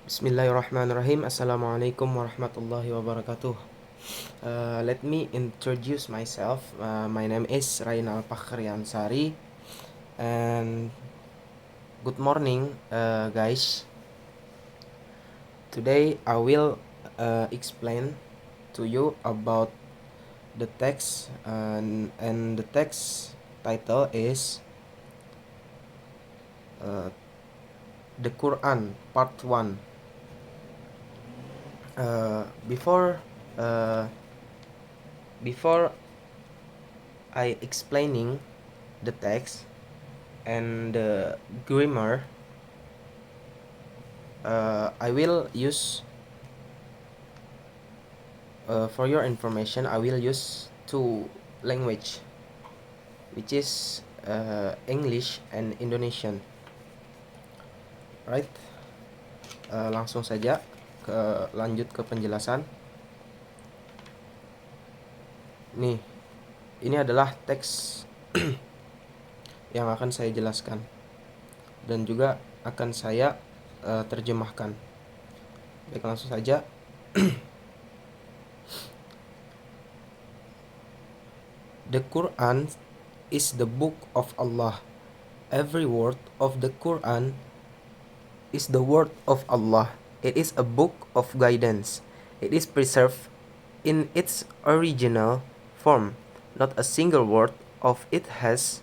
Bismillahirrahmanirrahim. Assalamualaikum warahmatullahi wabarakatuh. Let me introduce myself. My name is Rainal Fakhri Ansari, and good morning, guys. Today I will explain to you about the text, and the text title is The Quran Part 1. Before I explaining the text and the grammar, I will use for your information, I will use two language, which is English and Indonesian. Right? Langsung saja lanjut ke penjelasan. Nih, ini adalah teks yang akan saya jelaskan dan juga akan saya terjemahkan. Baik, langsung saja. The Quran is the book of Allah. Every word of the Quran is the word of Allah. It is a book of guidance. It is preserved in its original form. Not a single word of it has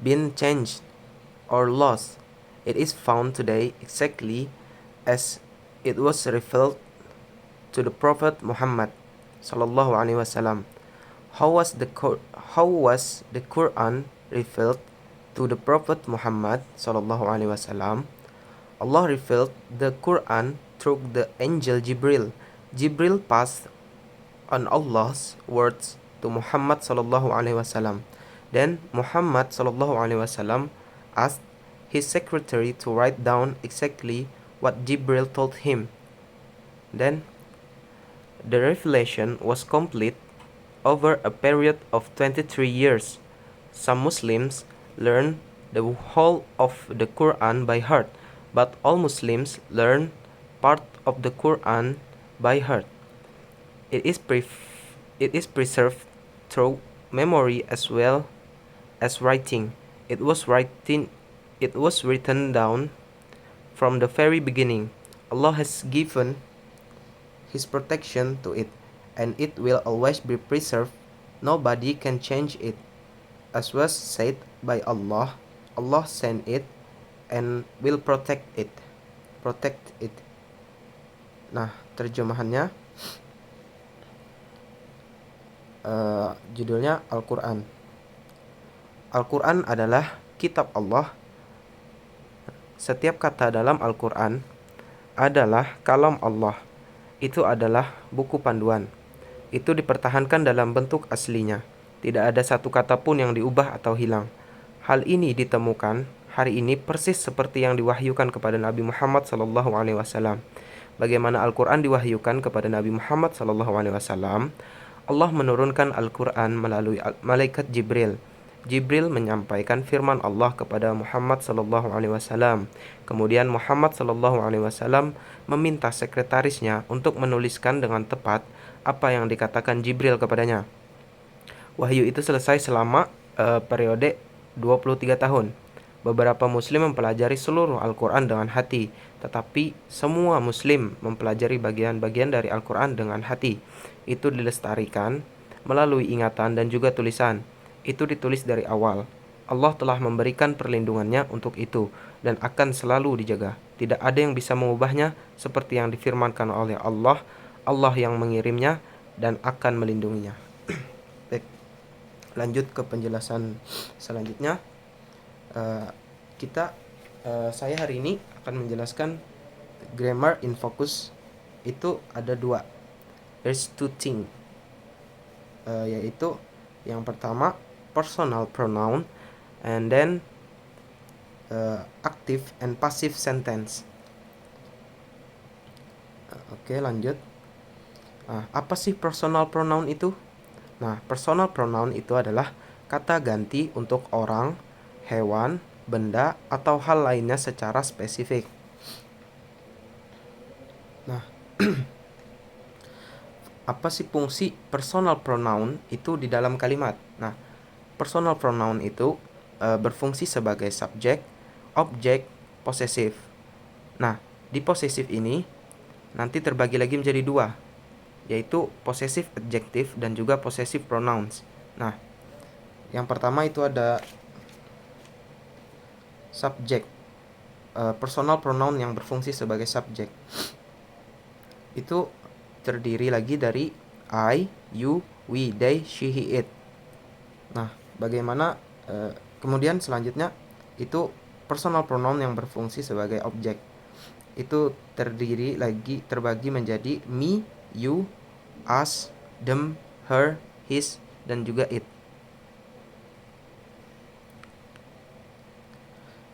been changed or lost. It is found today exactly as it was revealed to the Prophet Muhammad sallallahu alaihi wasallam. How was the Quran revealed to the Prophet Muhammad sallallahu alaihi wasallam? Allah revealed the Quran through the angel Jibril. Jibril passed on Allah's words to Muhammad sallallahu alaihi wasallam. Then Muhammad sallallahu alaihi wasallam asked his secretary to write down exactly what Jibril told him. Then the revelation was complete over a period of 23 years. Some Muslims learn the whole of the Quran by heart, but all Muslims learn part of the Quran by heart. It is preserved through memory as well as writing. It was written down from the very beginning. Allah has given His protection to it, and it will always be preserved. Nobody can change it. As was said by Allah, Allah sent it and will protect it. Nah, terjemahannya judulnya Al-Quran. Al-Quran adalah kitab Allah. Setiap kata dalam Al-Quran adalah kalam Allah. Itu adalah buku panduan. Itu dipertahankan dalam bentuk aslinya. Tidak ada satu kata pun yang diubah atau hilang. Hal ini ditemukan hari ini persis seperti yang diwahyukan kepada Nabi Muhammad SAW. Bagaimana Al-Quran diwahyukan kepada Nabi Muhammad SAW? Allah menurunkan Al-Quran melalui malaikat Jibril. Jibril menyampaikan firman Allah kepada Muhammad SAW. Kemudian Muhammad SAW meminta sekretarisnya untuk menuliskan dengan tepat apa yang dikatakan Jibril kepadanya. Wahyu itu selesai selama periode 23 tahun. Beberapa muslim mempelajari seluruh Al-Quran dengan hati, tetapi semua muslim mempelajari bagian-bagian dari Al-Quran dengan hati. Itu dilestarikan melalui ingatan dan juga tulisan. Itu ditulis dari awal. Allah telah memberikan perlindungannya untuk itu dan akan selalu dijaga. Tidak ada yang bisa mengubahnya seperti yang difirmankan oleh Allah. Allah yang mengirimnya dan akan melindunginya. Baik, lanjut ke penjelasan selanjutnya. Saya hari ini akan menjelaskan grammar in focus. Itu ada dua. There's two things, yaitu yang pertama personal pronoun, and then active and passive sentence. Oke, lanjut. Apa sih personal pronoun itu? Nah, personal pronoun itu adalah kata ganti untuk orang, hewan, benda, atau hal lainnya secara spesifik. Nah, apa sih fungsi personal pronoun itu di dalam kalimat? Nah, personal pronoun itu berfungsi sebagai subjek, objek, posesif. Nah, di posesif ini nanti terbagi lagi menjadi dua, yaitu possessive adjective dan juga possessive pronouns. Nah, yang pertama itu ada subjek, personal pronoun yang berfungsi sebagai subjek. Itu terdiri lagi dari I, you, we, they, she, he, it. Nah, bagaimana kemudian selanjutnya itu personal pronoun yang berfungsi sebagai objek. Itu terbagi menjadi me, you, us, them, her, his, dan juga it.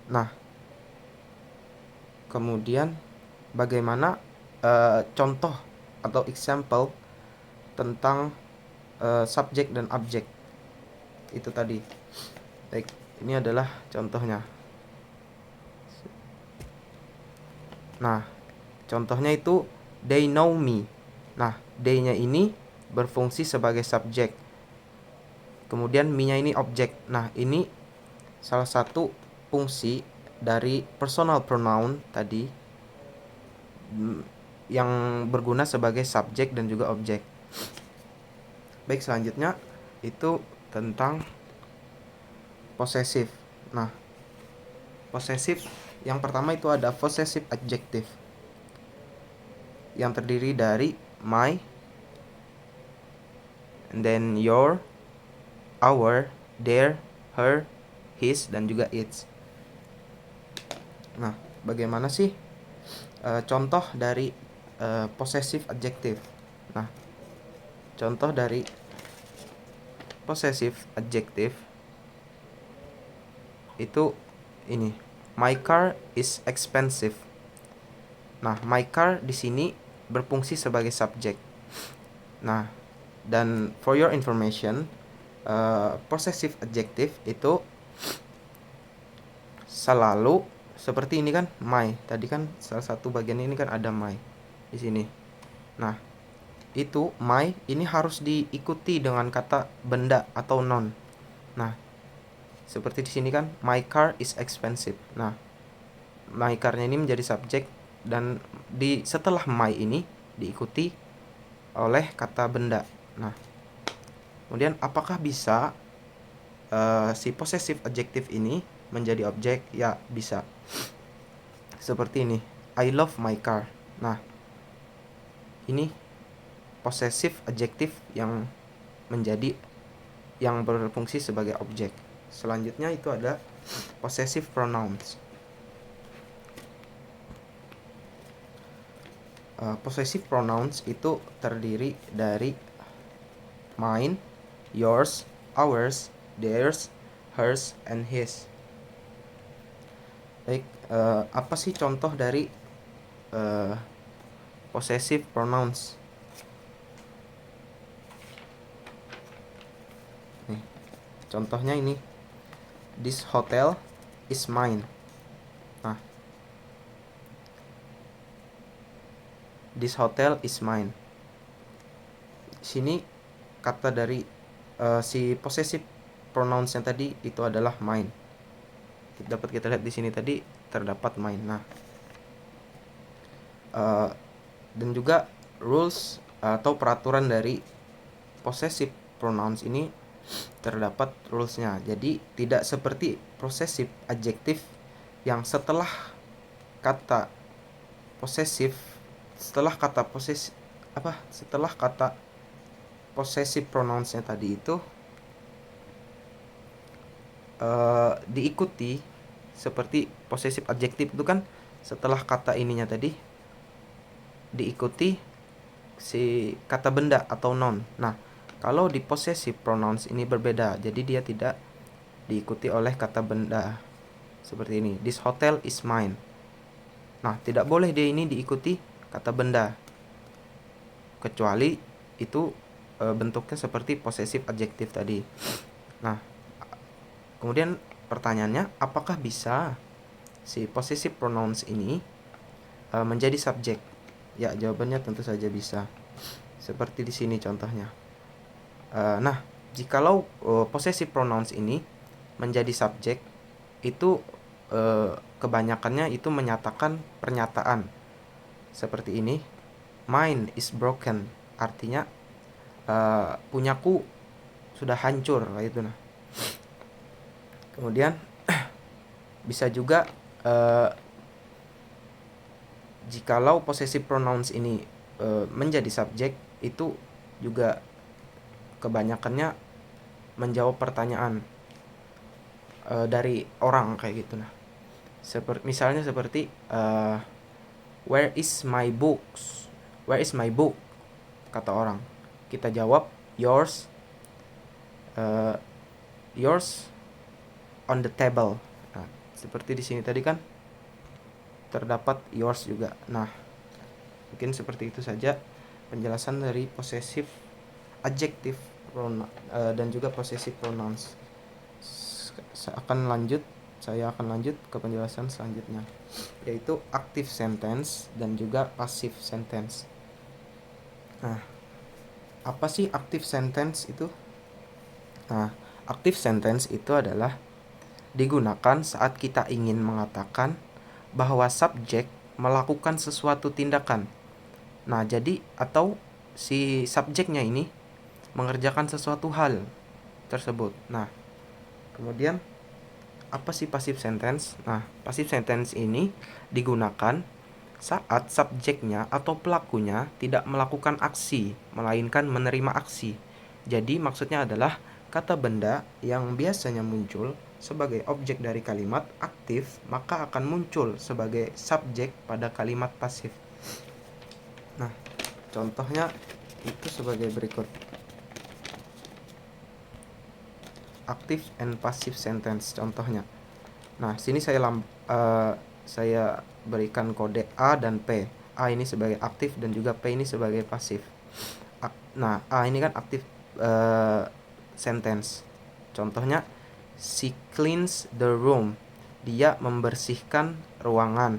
Nah, kemudian bagaimana contoh atau example tentang subjek dan objek itu tadi. Baik, ini adalah contohnya. Nah, contohnya itu they know me. Nah, they-nya ini berfungsi sebagai subjek. Kemudian me-nya ini objek. Nah, ini salah satu fungsi dari personal pronoun tadi yang berguna sebagai subjek dan juga objek. Baik, selanjutnya itu tentang possessive. Nah, possessive yang pertama itu ada possessive adjective yang terdiri dari my, and then your, our, their, her, his, dan juga its. Nah, bagaimana sih contoh dari possessive adjective? Nah, contoh dari possessive adjective itu ini, my car is expensive. Nah, my car di sini berfungsi sebagai subjek. Nah, dan for your information, possessive adjective itu selalu seperti ini kan, my. Tadi kan salah satu bagian ini kan ada my di sini. Nah, itu my ini harus diikuti dengan kata benda atau noun. Nah, seperti di sini kan my car is expensive. Nah, my car-nya ini menjadi subjek dan setelah my ini diikuti oleh kata benda. Nah, kemudian apakah bisa si possessive adjective ini menjadi objek? Ya, bisa. Seperti ini, I love my car. Nah, ini possessive adjective yang berfungsi sebagai objek. Selanjutnya itu ada possessive pronouns. Possessive pronouns itu terdiri dari mine, yours, ours, theirs, hers, and his. Baik, apa sih contoh dari possessive pronouns? Nih, contohnya ini, this hotel is mine. Nah, this hotel is mine. Sini kata dari si possessive pronouns yang tadi itu adalah mine. Dapat kita lihat di sini tadi terdapat mine. Nah, dan juga rules atau peraturan dari possessive pronouns ini terdapat rulesnya. Jadi tidak seperti possessive adjective yang setelah kata possessive possessive pronounsnya tadi itu diikuti seperti possessive adjective itu kan setelah kata ininya tadi diikuti si kata benda atau noun. Nah, kalau di possessive pronouns ini berbeda, jadi dia tidak diikuti oleh kata benda. Seperti ini, this hotel is mine. Nah, tidak boleh dia ini diikuti kata benda, kecuali itu bentuknya seperti possessive adjective tadi. Nah, kemudian pertanyaannya, apakah bisa si possessive pronouns ini menjadi subjek? Ya, jawabannya tentu saja bisa. Seperti di sini contohnya. Nah, jikalau possessive pronouns ini menjadi subjek, itu kebanyakannya itu menyatakan pernyataan. Seperti ini, mine is broken. Artinya punyaku sudah hancur, kayak itu. Nah, kemudian bisa juga jikalau possessive pronouns ini menjadi subjek, itu juga kebanyakannya menjawab pertanyaan dari orang, kayak gitu. Nah, misalnya seperti where is my books? Where is my book? Kata orang. Kita jawab yours yours on the table. Nah, seperti di sini tadi kan terdapat yours juga. Nah, mungkin seperti itu saja penjelasan dari possessive adjective pronoun dan juga possessive pronouns. Saya akan lanjut ke penjelasan selanjutnya, yaitu active sentence dan juga passive sentence. Nah, apa sih active sentence itu? Nah, active sentence itu adalah digunakan saat kita ingin mengatakan bahwa subjek melakukan sesuatu tindakan. Nah, jadi atau si subjeknya ini mengerjakan sesuatu hal tersebut. Nah, kemudian apa sih passive sentence? Nah, passive sentence ini digunakan saat subjeknya atau pelakunya tidak melakukan aksi, melainkan menerima aksi. Jadi maksudnya adalah kata benda yang biasanya muncul sebagai objek dari kalimat aktif, maka akan muncul sebagai subjek pada kalimat pasif. Nah, contohnya itu sebagai berikut. Active and passive sentence contohnya. Nah, sini saya berikan kode A dan P. A ini sebagai aktif dan juga P ini sebagai pasif. Nah, A ini kan aktif sentence. Contohnya, she cleans the room. Dia membersihkan ruangan.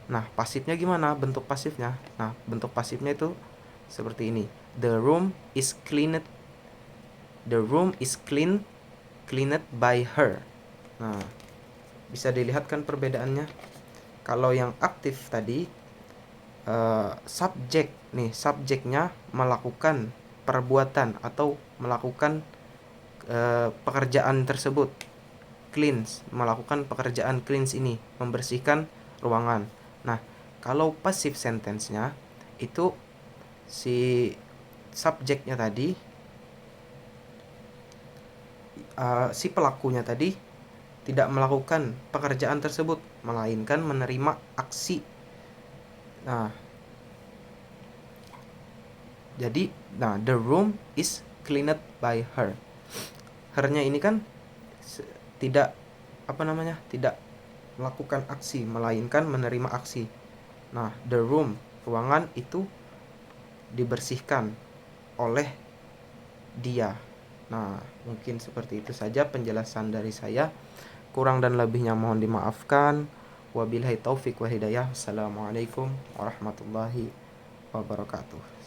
Nah, pasifnya gimana? Bentuk pasifnya. Nah, bentuk pasifnya itu seperti ini. The room is cleaned. The room is cleaned by her. Nah, bisa dilihatkan perbedaannya. Kalau yang aktif tadi subjeknya melakukan perbuatan atau melakukan pekerjaan tersebut. Melakukan pekerjaan cleans ini, membersihkan ruangan. Nah, kalau passive sentence-nya itu si subjeknya tadi si pelakunya tadi tidak melakukan pekerjaan tersebut, melainkan menerima aksi. Nah, jadi the room is cleaned by her. Her-nya ini kan tidak tidak melakukan aksi, melainkan menerima aksi. Nah, the room, ruangan itu dibersihkan oleh dia. Nah, mungkin seperti itu saja penjelasan dari saya. Kurang dan lebihnya mohon dimaafkan. Wabillahi taufik wa hidayah. Assalamualaikum warahmatullahi wabarakatuh.